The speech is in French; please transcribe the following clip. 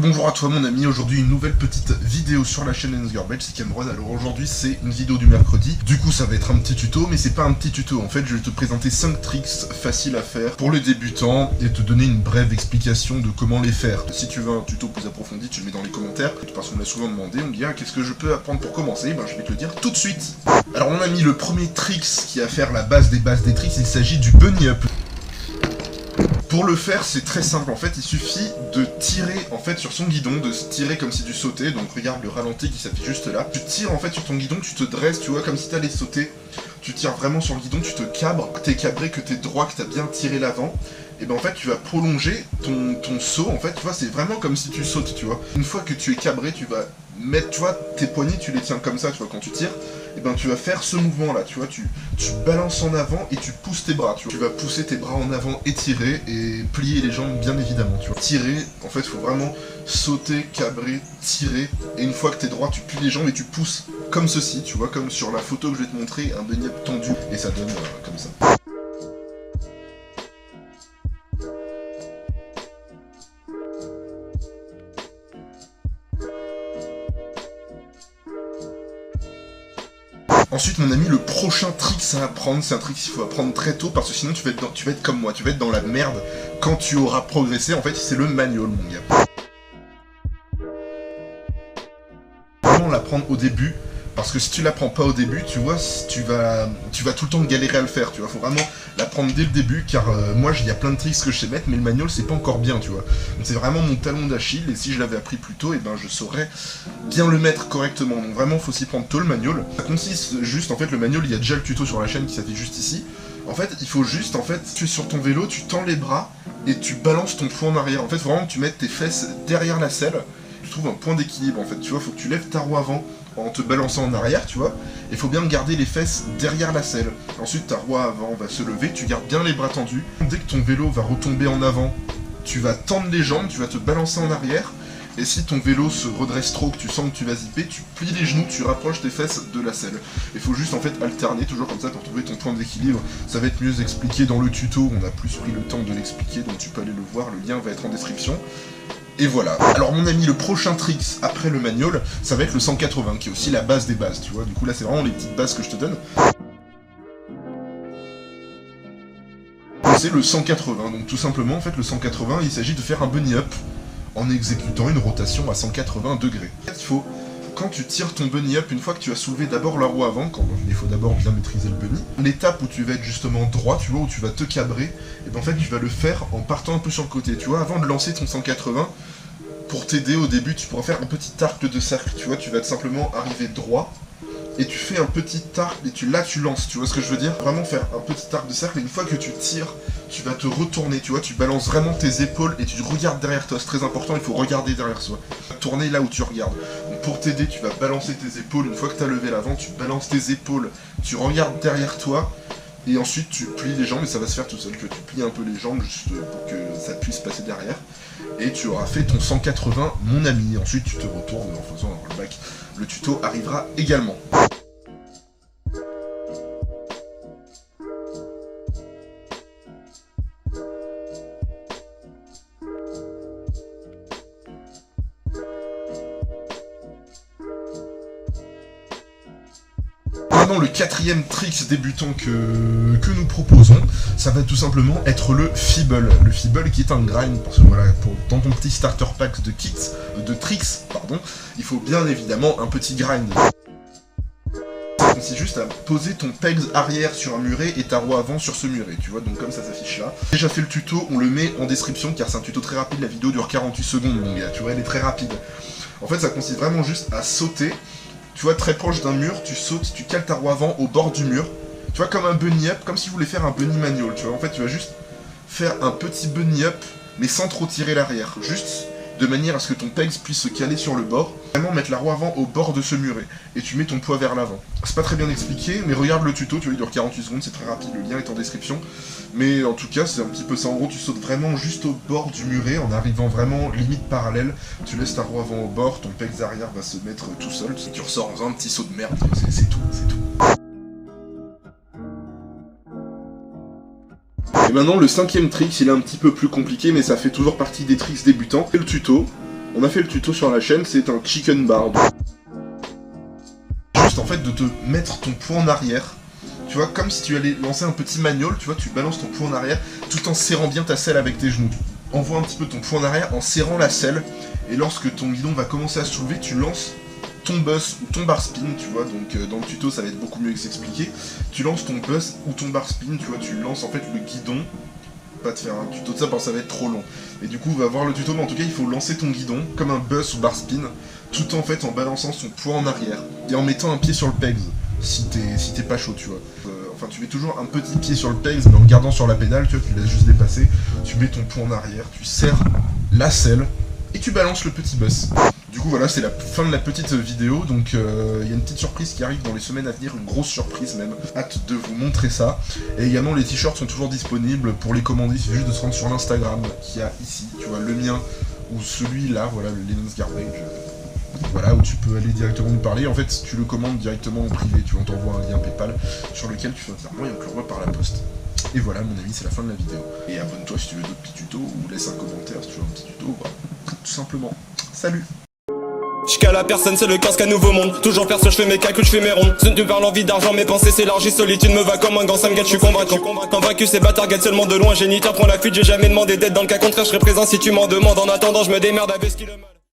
Bonjour à toi mon ami, aujourd'hui une nouvelle petite vidéo sur la chaîne Lensgarbage, c'est Cameron. Alors aujourd'hui c'est une vidéo du mercredi, du coup ça va être un petit tuto, mais c'est pas un petit tuto, en fait je vais te présenter 5 tricks faciles à faire pour les débutants et te donner une brève explication de comment les faire. Si tu veux un tuto plus approfondi, tu le mets dans les commentaires, parce qu'on me l'a souvent demandé, on me dit qu'est-ce que je peux apprendre pour commencer, ben je vais te le dire tout de suite. Alors mon ami, le premier trick qui va faire la base des tricks, il s'agit du bunny up. Pour le faire, c'est très simple, en fait, il suffit de tirer en fait sur son guidon, de se tirer comme si tu sautais, donc regarde le ralenti qui s'affiche juste là. Tu tires en fait sur ton guidon, tu te dresses, tu vois, comme si t'allais sauter. Tu tires vraiment sur le guidon, tu te cabres, que t'es cabré, que t'es droit, que t'as bien tiré l'avant. Et ben en fait tu vas prolonger ton saut, en fait, tu vois, c'est vraiment comme si tu sautes, tu vois. Une fois que tu es cabré, tu vas mettre, tu vois, tes poignets, tu les tiens comme ça, tu vois, quand tu tires. Et ben tu vas faire ce mouvement là, tu vois, tu balances en avant et tu pousses tes bras, tu vois. Tu vas pousser tes bras en avant, étirer et plier les jambes bien évidemment, tu vois. Tirer, en fait, il faut vraiment sauter, cabrer, tirer, et une fois que t'es droit, tu plies les jambes et tu pousses comme ceci, tu vois, comme sur la photo que je vais te montrer, un bunny up tendu, et ça donne comme ça. Ensuite mon ami, le prochain trick à apprendre, c'est un trick qu'il faut apprendre très tôt parce que sinon tu vas être comme moi, tu vas être dans la merde quand tu auras progressé, en fait c'est le manual mon gars. Vraiment l'apprendre au début, parce que si tu l'apprends pas au début, tu vois, tu vas tout le temps galérer à le faire, tu vois, faut vraiment l'apprendre dès le début, car moi il y a plein de tricks que je sais mettre, mais le manual c'est pas encore bien, tu vois. Donc c'est vraiment mon talon d'Achille, et si je l'avais appris plus tôt, et ben je saurais bien le mettre correctement. Donc vraiment faut s'y prendre tôt le manual. Ça consiste juste, en fait le manual, il y a déjà le tuto sur la chaîne qui s'affiche juste ici. En fait il faut juste, en fait, tu es sur ton vélo, tu tends les bras, et tu balances ton poids en arrière. En fait vraiment tu mets tes fesses derrière la selle, tu trouves un point d'équilibre en fait, tu vois, faut que tu lèves ta roue avant en te balançant en arrière, tu vois, et faut bien garder les fesses derrière la selle. Ensuite ta roue avant va se lever, tu gardes bien les bras tendus. Dès que ton vélo va retomber en avant, tu vas tendre les jambes, tu vas te balancer en arrière, et si ton vélo se redresse trop, que tu sens que tu vas zipper, tu plies les genoux, tu rapproches tes fesses de la selle. Il faut juste en fait alterner, toujours comme ça, pour trouver ton point d'équilibre. Ça va être mieux expliqué dans le tuto, on a plus pris le temps de l'expliquer, donc tu peux aller le voir, le lien va être en description. Et voilà. Alors mon ami, le prochain trick après le manual, ça va être le 180, qui est aussi la base des bases, tu vois. Du coup là c'est vraiment les petites bases que je te donne. C'est le 180, donc tout simplement en fait le 180, il s'agit de faire un bunny up en exécutant une rotation à 180 degrés. Il faut, quand tu tires ton bunny up, une fois que tu as soulevé d'abord la roue avant, il faut d'abord bien maîtriser le bunny, l'étape où tu vas être justement droit, tu vois, où tu vas te cabrer, et ben en fait tu vas le faire en partant un peu sur le côté, tu vois, avant de lancer ton 180, pour t'aider au début, tu pourras faire un petit arc de cercle, tu vois, tu vas simplement arriver droit, et tu fais un petit arc, et là tu lances, tu vois ce que je veux dire? Vraiment faire un petit arc de cercle, et une fois que tu tires, tu vas te retourner, tu vois, tu balances vraiment tes épaules, et tu regardes derrière toi, c'est très important, il faut regarder derrière soi. Tourner là où tu regardes. Donc pour t'aider, tu vas balancer tes épaules, une fois que tu as levé l'avant, tu balances tes épaules, tu regardes derrière toi, et ensuite tu plies les jambes, et ça va se faire tout seul, tu plies un peu les jambes, juste pour que ça puisse passer derrière. Et tu auras fait ton 180, mon ami. Ensuite, tu te retournes en faisant un rollback. Le tuto arrivera également. Maintenant, le quatrième trick débutant que nous proposons, ça va tout simplement être le feeble. Le feeble qui est un grind, parce que voilà, dans ton petit starter pack de tricks, pardon, il faut bien évidemment un petit grind. Ça consiste juste à poser ton pegs arrière sur un muret et ta roue avant sur ce muret, tu vois, donc comme ça s'affiche là. J'ai déjà fait le tuto, on le met en description car c'est un tuto très rapide, la vidéo dure 48 secondes mon gars, tu vois, elle est très rapide. En fait, ça consiste vraiment juste à sauter. Tu vois, très proche d'un mur, tu sautes, tu cales ta roue avant au bord du mur. Tu vois, comme un bunny up, comme si vous voulez faire un bunny manual, tu vois. En fait, tu vas juste faire un petit bunny up, mais sans trop tirer l'arrière. Juste de manière à ce que ton pegs puisse se caler sur le bord. Vraiment mettre la roue avant au bord de ce muret. Et tu mets ton poids vers l'avant. C'est pas très bien expliqué, mais regarde le tuto, tu vois, il dure 48 secondes, c'est très rapide, le lien est en description. Mais en tout cas, c'est un petit peu ça. En gros, tu sautes vraiment juste au bord du muret, en arrivant vraiment limite parallèle. Tu laisses ta roue avant au bord, ton pegs arrière va se mettre tout seul. Et tu ressors en faisant un petit saut de merde, c'est tout, c'est tout. Et maintenant, le cinquième trick, il est un petit peu plus compliqué, mais ça fait toujours partie des tricks débutants. C'est le tuto. On a fait le tuto sur la chaîne, c'est un chicken bar. Juste en fait de te mettre ton poing en arrière. Tu vois, comme si tu allais lancer un petit manual, tu vois, tu balances ton poing en arrière tout en serrant bien ta selle avec tes genoux. Envoie un petit peu ton poing en arrière en serrant la selle. Et lorsque ton guidon va commencer à se soulever, tu lances ton bus ou ton bar spin, tu vois, donc dans le tuto ça va être beaucoup mieux expliqué. Tu lances ton bus ou ton bar spin, tu vois, tu lances en fait le guidon. Pas de faire un tuto de ça parce que ça va être trop long. Et du coup on va voir le tuto, mais en tout cas il faut lancer ton guidon comme un bus ou bar spin, tout en fait en balançant son poing en arrière et en mettant un pied sur le pegs, si t'es pas chaud, tu vois. Enfin tu mets toujours un petit pied sur le pegs, mais en gardant sur la pédale, tu vois, tu laisses juste dépasser, tu mets ton poing en arrière, tu serres la selle, et tu balances le petit bus. Du coup voilà, c'est la fin de la petite vidéo, donc il y a une petite surprise qui arrive dans les semaines à venir, une grosse surprise même. Hâte de vous montrer ça. Et également les t-shirts sont toujours disponibles, pour les commander il suffit juste de se rendre sur l'Instagram qu'il y a ici, tu vois, le mien ou celui-là, voilà, le Lenon's Garbage. Voilà, où tu peux aller directement nous parler. En fait, tu le commandes directement en privé, tu vois, on t'envoie un lien PayPal sur lequel tu vas faire moi et on te l'envoie par la poste. Et voilà mon ami, c'est la fin de la vidéo. Et abonne-toi si tu veux d'autres petits tutos, ou laisse un commentaire si tu veux un petit tuto, voilà, tout simplement. Salut! Jusqu'à la personne, c'est le casque à nouveau monde. Toujours perso, je fais mes calculs, je fais mes rondes. Tu parles envie d'argent, mes pensées s'élargissent. Solitude me va comme un gant, ça me gâte, je suis convaincant. Convaincu, ces bâtards guettent seulement de loin. Géniteur prend la fuite, j'ai jamais demandé d'être dans le cas contraire. Je serai présent si tu m'en demandes. En attendant, je me démerde avec ce qui le